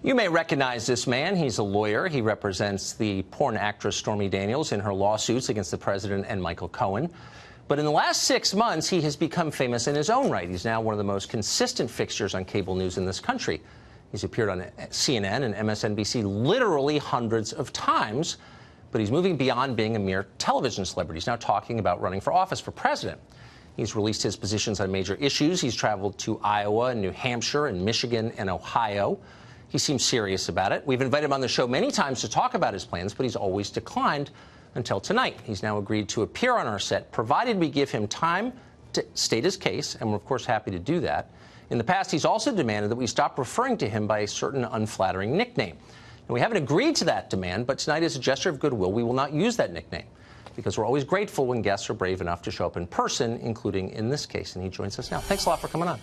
You may recognize this man. He's a lawyer. He represents the porn actress Stormy Daniels in her lawsuits against the president and Michael Cohen. But in the last 6 months, he has become famous in his own right. He's now one of the most consistent fixtures on cable news in this country. He's appeared on CNN and MSNBC literally hundreds of times, but he's moving beyond being a mere television celebrity. He's now talking about running for office for president. He's released his positions on major issues. He's traveled to Iowa and New Hampshire and Michigan and Ohio. He seems serious about it. We've invited him on the show many times to talk about his plans, but he's always declined until tonight. He's now agreed to appear on our set, provided we give him time to state his case, and we're, of course, happy to do that. In the past, he's also demanded that we stop referring to him by a certain unflattering nickname. And we haven't agreed to that demand, but tonight, as a gesture of goodwill, we will not use that nickname, because we're always grateful when guests are brave enough to show up in person, including in this case. And he joins us now. Thanks a lot for coming on.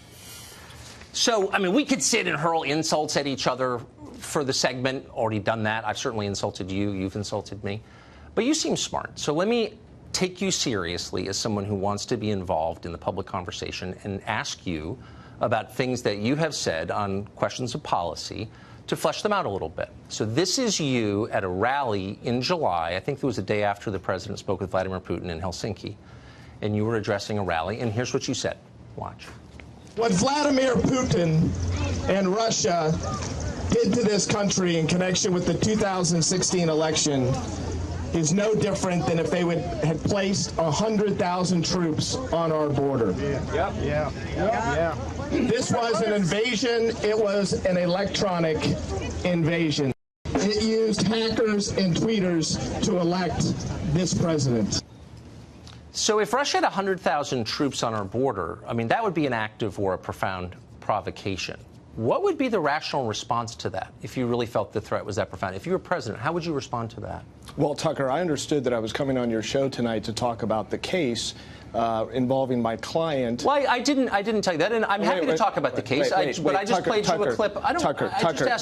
So, I mean, we could sit and hurl insults at each other for the segment. Already done that. I've certainly insulted you. You've insulted me. But you seem smart. So let me take you seriously as someone who wants to be involved in the public conversation and ask you about things that you have said on questions of policy to flesh them out a little bit. So this is you at a rally in July. I think it was the day after the president spoke with Vladimir Putin in Helsinki. And you were addressing a rally. And here's what you said. Watch. What Vladimir Putin and Russia did to this country in connection with the 2016 election is no different than if they had placed 100,000 troops on our border. This was an invasion. It was an electronic invasion. It used hackers and tweeters to elect this president. So if Russia had 100,000 troops on our border, I mean, that would be an act of war, a profound provocation. What would be the rational response to that if you really felt the threat was that profound? If you were president, how would you respond to that? Well, Tucker, I understood that I was coming on your show tonight to talk about the case involving my client. Well, I didn't tell you that, and I'm happy to talk about the case. But I just played you a clip. Tucker,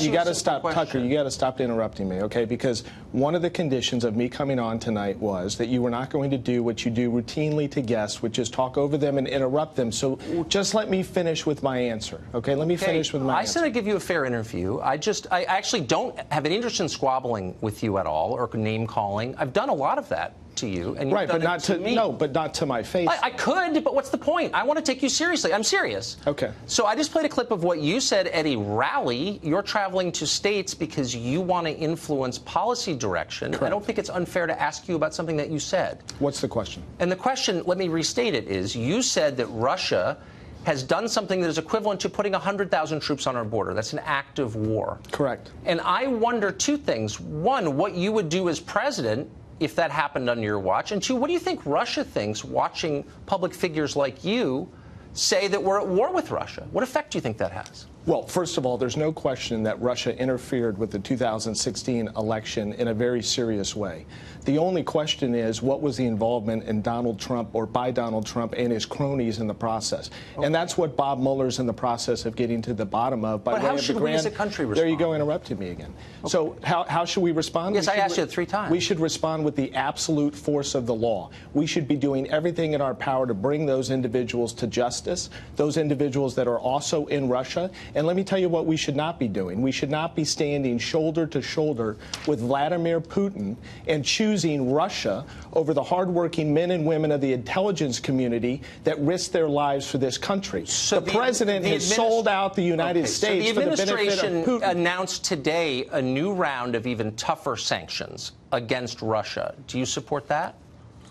you got to stop. Tucker, you got to stop interrupting me, okay? Because one of the conditions of me coming on tonight was that you were not going to do what you do routinely to guests, which is talk over them and interrupt them. So just let me finish with my answer, okay? Let me finish with my answer. I said I'd give you a fair interview. I actually don't have an interest in squabbling with you at all or name calling. I've done a lot of that to you, and you've done it to me. No, but not to my face. I could, but what's the point? I want to take you seriously. I'm serious. Okay. So I just played a clip of what you said at a rally. You're traveling to states because you want to influence policy direction. Correct. I don't think it's unfair to ask you about something that you said. What's the question? And the question, let me restate it, is you said that Russia has done something that is equivalent to putting 100,000 troops on our border. That's an act of war. Correct. And I wonder two things. One, what you would do as president if that happened under your watch. And two, what do you think Russia thinks watching public figures like you say that we're at war with Russia? What effect do you think that has? Well, first of all, there's no question that Russia interfered with the 2016 election in a very serious way. The only question is, what was the involvement in Donald Trump or by Donald Trump and his cronies in the process? Okay. And that's what Bob Mueller's in the process of getting to the bottom of. But how should we as a country respond? There you go, interrupting me again. Okay. So how should we respond? Yes, I asked you 3 times. We should respond with the absolute force of the law. We should be doing everything in our power to bring those individuals to justice, those individuals that are also in Russia. And let me tell you what we should not be doing. We should not be standing shoulder to shoulder with Vladimir Putin and choosing Russia over the hardworking men and women of the intelligence community that risk their lives for this country. So the president has sold out the United States for the benefit of Putin. The administration announced today a new round of even tougher sanctions against Russia. Do you support that?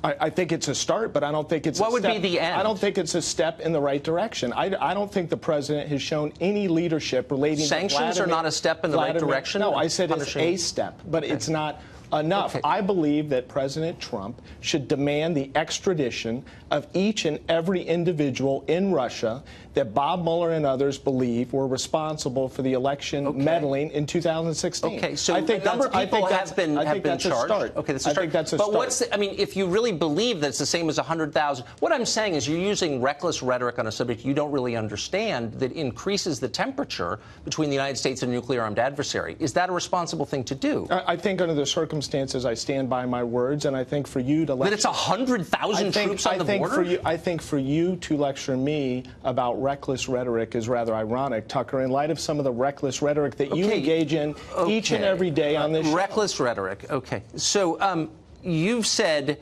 I think it's a start, but I don't think it's what would be the end? I don't think it's a step in the right direction. I don't think the president has shown any leadership relating sanctions to Vladimir. Are not a step in the right direction? No, I said it's a step, but it's not enough. Okay. I believe that President Trump should demand the extradition of each and every individual in Russia that Bob Mueller and others believe were responsible for the election meddling in 2016. Okay, so I think a number of people have been charged. Okay, that's a start. I think that's a but start. What's I mean, if you really believe that it's the same as 100,000, what I'm saying is you're using reckless rhetoric on a subject you don't really understand that increases the temperature between the United States and a nuclear-armed adversary. Is that a responsible thing to do? I think under the circumstances, I stand by my words, and I think for you to lecture... That it's 100,000 troops on the border? I think for you to lecture me about reckless rhetoric is rather ironic, Tucker, in light of some of the reckless rhetoric that you engage in each and every day on this show. Reckless rhetoric. Okay. So you've said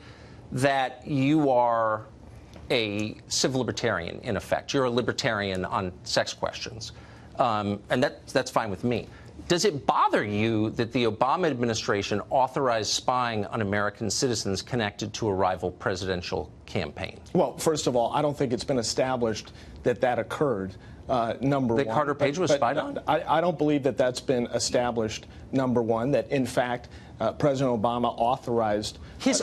that you are a civil libertarian, in effect. You're a libertarian on sex questions. And that's fine with me. Does it bother you that the Obama administration authorized spying on American citizens connected to a rival presidential campaign? Well, first of all, I don't think it's been established that that occurred, number one. That Carter Page was spied on? I don't believe that that's been established, number one, that, in fact, President Obama authorized his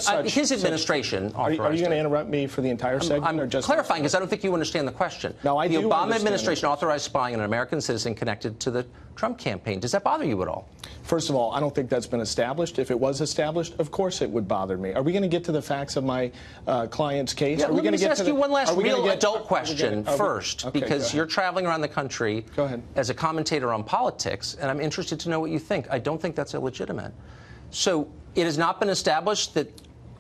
administration authorized Are you going to interrupt me for the entire segment? I'm or just clarifying because I don't think you understand the question. No, I do. The Obama administration authorized spying on an American citizen connected to the Trump campaign. Does that bother you at all? First of all, I don't think that's been established. If it was established, of course it would bother me. Are we going to get to the facts of my client's case? Yeah, are we let me just ask you one last real adult question first, okay, because you're traveling around the country as a commentator on politics, and I'm interested to know what you think. I don't think that's illegitimate. So it has not been established that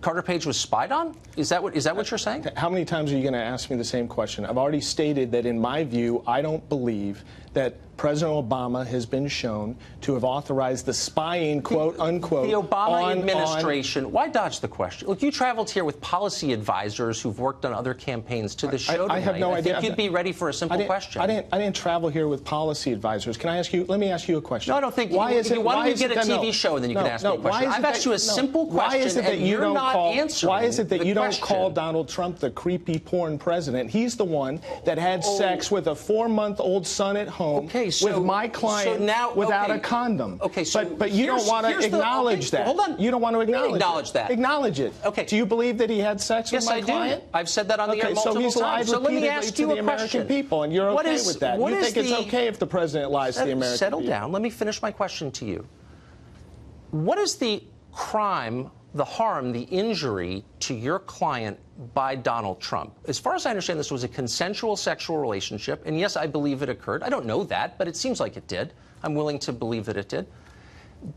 Carter Page was spied on? Is that what you're saying? How many times are you going to ask me the same question? I've already stated that, in my view, I don't believe that President Obama has been shown to have authorized the spying, quote unquote. The Obama administration. Why dodge the question? Look, you traveled here with policy advisors who've worked on other campaigns to the show tonight. I have no idea. I think you'd be ready for a simple question. I didn't travel here with policy advisors. Can I ask you? Let me ask you a question. No, I don't think. Why don't you get a TV show and then you can ask me a question? I've asked you a simple question and you're not answering. Why is it that you don't call Donald Trump the creepy porn president? He's the one that had sex with a 4-month-old son at home with my client without a condom. Okay, but you don't want to acknowledge that. Hold on. You don't want to acknowledge that. Acknowledge it. Okay. Do you believe that he had sex with my client? Yes, I do. I've said that on the air multiple times. So he's lied repeatedly to the American people, and you're okay with that. You think it's okay if the president lies to the American people? Settle down. Let me finish my question to you. What is the crime, the harm, the injury to your client by Donald Trump? As far as I understand, this was a consensual sexual relationship, and yes, I believe it occurred. I don't know that, but it seems like it did. I'm willing to believe that it did.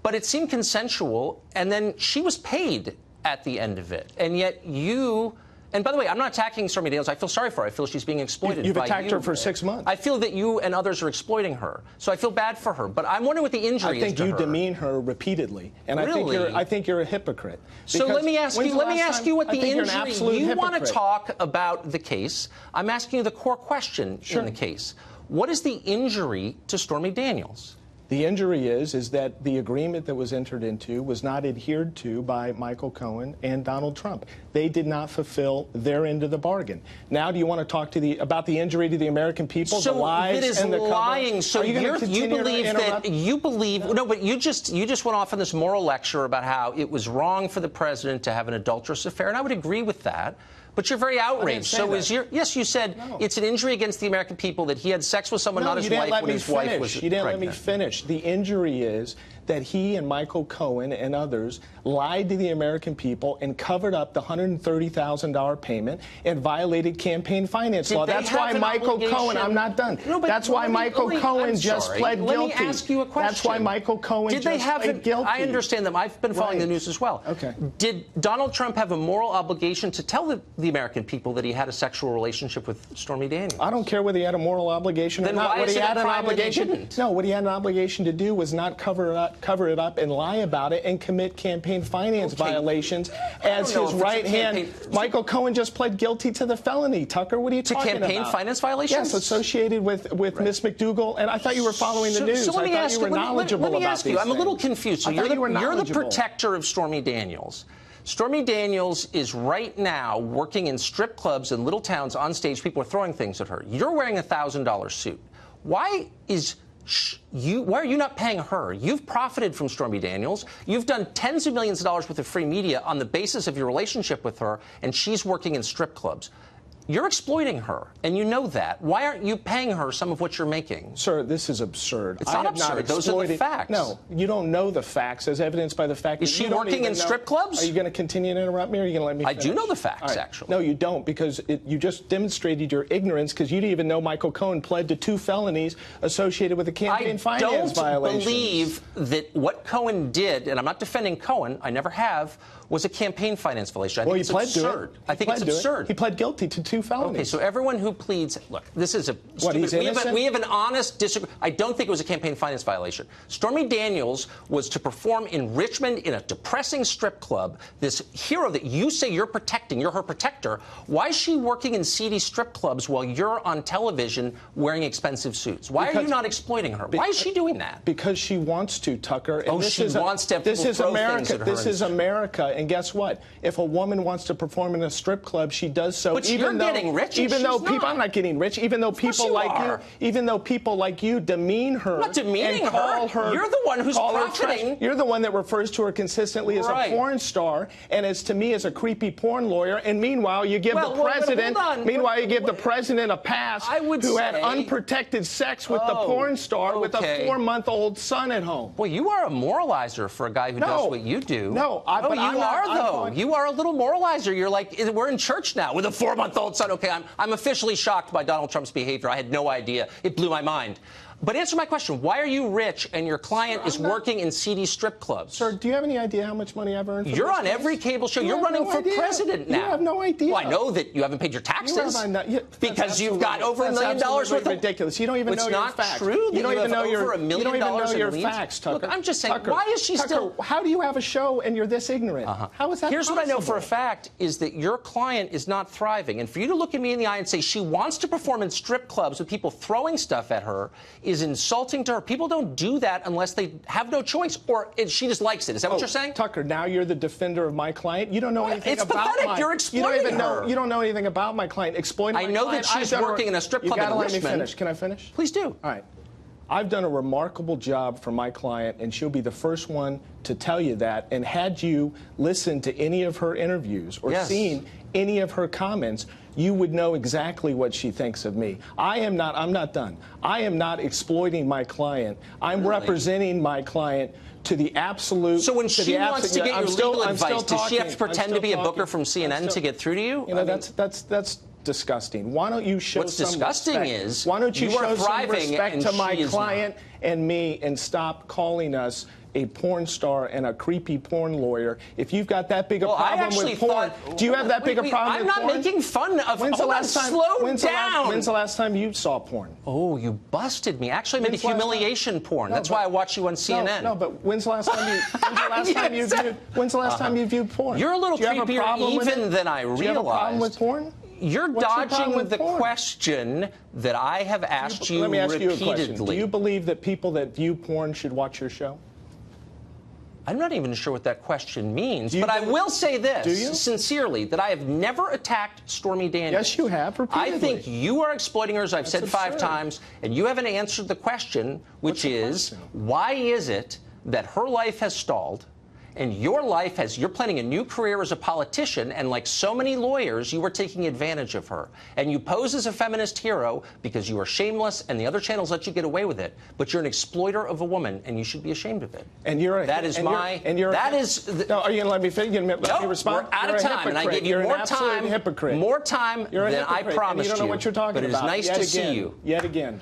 But it seemed consensual, and then she was paid at the end of it. And yet you... And by the way, I'm not attacking Stormy Daniels. I feel sorry for her. I feel she's being exploited. You've attacked her for 6 months. I feel that you and others are exploiting her. So I feel bad for her. But I'm wondering what the injury is to her. I think you demean her repeatedly, and really? I think you're a hypocrite. So let me ask you what the injury. You want to talk about about the case? I'm asking you the core question in the case. What is the injury to Stormy Daniels? The injury is that the agreement that was entered into was not adhered to by Michael Cohen and Donald Trump. They did not fulfill their end of the bargain. Now, do you want to talk about the injury to the American people, the lies and the lying. So you believe no, but you just went off on this moral lecture about how it was wrong for the president to have an adulterous affair, and I would agree with that. But you're very outraged. So yes, you said it's an injury against the American people that he had sex with someone, not his wife, when his wife was pregnant. You didn't let me finish. The injury is that he and Michael Cohen and others lied to the American people and covered up the $130,000 payment and violated campaign finance law. That's why Michael Cohen, I'm not done. That's why Michael Cohen just pled guilty. Let me ask you a question. That's why Michael Cohen just pled guilty. I understand them. I've been following the news as well. Okay. Did Donald Trump have a moral obligation to tell the American people that he had a sexual relationship with Stormy Daniels? I don't care whether he had a moral obligation or not. Why is it a crime that he didn't? No, what he had an obligation to do was not cover it up and lie about it and commit campaign finance violations as his right hand. Michael Cohen just pled guilty to the felony. Tucker, what are you talking about? To campaign finance violations? Yes, associated with Ms. McDougal. And I thought you were following the news. So let me ask you, let me ask you, I'm a little confused. So you're the protector of Stormy Daniels. Stormy Daniels is right now working in strip clubs in little towns on stage. People are throwing things at her. You're wearing a $1,000 suit. Why are you not paying her? You've profited from Stormy Daniels. You've done tens of millions of dollars worth of free media on the basis of your relationship with her, and she's working in strip clubs. You're exploiting her, and you know that. Why aren't you paying her some of what you're making? Sir, this is absurd. It's not absurd. Those are the facts. No, you don't know the facts, as evidenced by the fact that you don't even know. Is she working in strip clubs? Are you going to continue to interrupt me, or are you going to let me finish? I do know the facts, actually. No, you don't, because you just demonstrated your ignorance, because you didn't even know Michael Cohen pled to 2 felonies associated with the campaign finance violations. I don't believe that what Cohen did, and I'm not defending Cohen, I never have, was a campaign finance violation. I think it's absurd. I think it's absurd. He pled guilty to 2 felonies. Okay, so everyone who pleads, look, this is a What, he's innocent? we have an honest disagreement. I don't think it was a campaign finance violation. Stormy Daniels was to perform in Richmond in a depressing strip club. This hero that you say you're protecting, you're her protector. Why is she working in seedy strip clubs while you're on television wearing expensive suits? Why are you not exploiting her? Why is she doing that? Because she wants to, Tucker. And she wants to. This is America. This is America. America, and guess what? If a woman wants to perform in a strip club, she does so. But you're getting rich. Even though people, I'm not getting rich. Even though people like you, demean her. I'm not demeaning and call her. You're the one who's profiting. You're the one that refers to her consistently as a porn star, and as to me as a creepy porn lawyer. And meanwhile, you give the president. Meanwhile, you give the president a pass who had unprotected sex with the porn star with a 4-month-old son at home. Well, you are a moralizer for a guy who does what you do. No, but you are, though. You are a little moralizer. You're like, we're in church now with a 4-month-old son. Okay, I'm officially shocked by Donald Trump's behavior. I had no idea. It blew my mind. But answer my question. Why are you rich and your client is working in seedy strip clubs? Sir, do you have any idea how much money I've earned for You're this on case? every cable show. You're running for president now. You have no idea. Well, I know that you haven't paid your taxes because you've got over $1 million worth of ridiculous. You don't even know your facts. It's not true that you don't even know over $1 million. You don't even know your facts, Tucker. Look, I'm just saying, why is she still? How do you have a show and you're this ignorant? How is that Here's possible? what I know for a fact is that your client is not thriving. And for you to look at me in the eye and say she wants to perform in strip clubs with people throwing stuff at her is insulting to her. People don't do that unless they have no choice, or she just likes it. Is that what you're saying? Tucker, now you're the defender of my client. You don't know anything about pathetic. You're exploiting her. You don't know anything about my client. Exploiting my client. I know that she's working in a strip club in Richmond. You gotta let me finish. Can I finish? Please do. All right. I've done a remarkable job for my client, and she'll be the first one to tell you that. And had you listened to any of her interviews or seen any of her comments, you would know exactly what she thinks of me. I'm not done. I am not exploiting my client. I'm representing my client to the absolute. So when she wants to get your legal advice, does she have to pretend to be a booker from CNN to get through to you? You know, that's disgusting. Why don't you show What's disgusting is why don't you show some thriving respect to my client and me and stop calling us a porn star and a creepy porn lawyer? If you've got that big a problem with porn, do you have that big a problem with porn? I'm not making fun of. When's the last time? When's the down. last time you saw porn? Oh, you busted me. Actually, I made humiliation porn. That's why I watch you on CNN. No, but when's the last time you? When's the last time you viewed porn? You're a little creepier even than I realized. Do you have a problem with porn? You're dodging the question that I have asked you repeatedly. Let me ask you a question. Do you believe that people that view porn should watch your show? I'm not even sure what that question means, but I will say this sincerely, that I have never attacked Stormy Daniels. Yes, you have, repeatedly. I think you are exploiting her, as I've said 5 times, and you haven't answered the question, which is, why is it that her life has stalled and your life has, you're planning a new career as a politician, and like so many lawyers, you are taking advantage of her. And you pose as a feminist hero because you are shameless and the other channels let you get away with it. But you're an exploiter of a woman, and you should be ashamed of it. And you're a, that is and my, you're, and that is... No, are you going to let me finish? Let me respond? We're out of time, and I gave you more time than I promised you. You're a hypocrite, and you don't know what you're talking about. But it is nice to see you. Yet again.